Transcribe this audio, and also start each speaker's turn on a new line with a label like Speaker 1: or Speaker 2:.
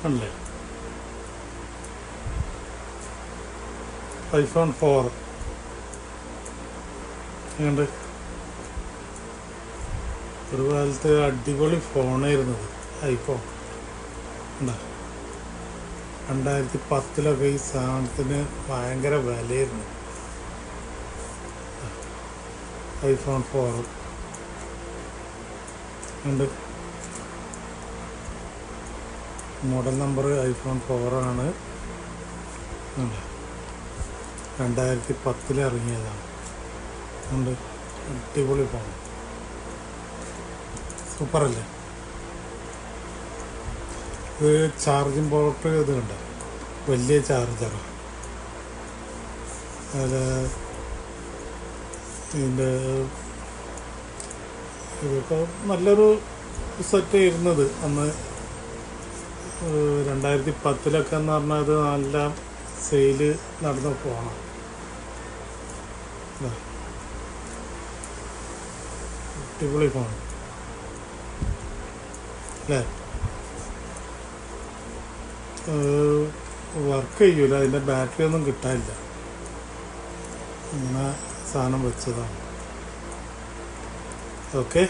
Speaker 1: അല്ലേ iPhone 4 ഉണ്ട്. ഒരു കാലത്ത് അടിപൊളി ഫോണായിരുന്നത് ഐഫോൺ. എന്താ 2010 ഈ സാധനത്തിന് ഭയങ്കര വിലയായിരുന്നു. iPhone 4 ഉണ്ട്. മോഡൽ നമ്പർ iPhone 4 ആണ്. 2010 ഇറങ്ങിയതാണ്. ഉണ്ട്. അടിപൊളി ഫോൺ, സൂപ്പറല്ലേ. ഇത് ചാർജിങ് പോർട്ട് ഇത് കണ്ട വലിയ ചാർജറാണ്. അതിൽ ഇതിൻ്റെ ഇതൊക്കെ നല്ലൊരു സെറ്റ് ഇരുന്നത് അന്ന് 2010 എന്ന് പറഞ്ഞാൽ ഇത് നല്ല സെയില് നടന്ന ഫോണാണ്. അടിപൊളി ഫോൺ അല്ലേ. വർക്ക് ചെയ്യൂല, അതിൻ്റെ ബാറ്ററി ഒന്നും കിട്ടാനില്ല. ഇങ്ങനെ സാധനം വെച്ചതാണ്. ഓക്കെ.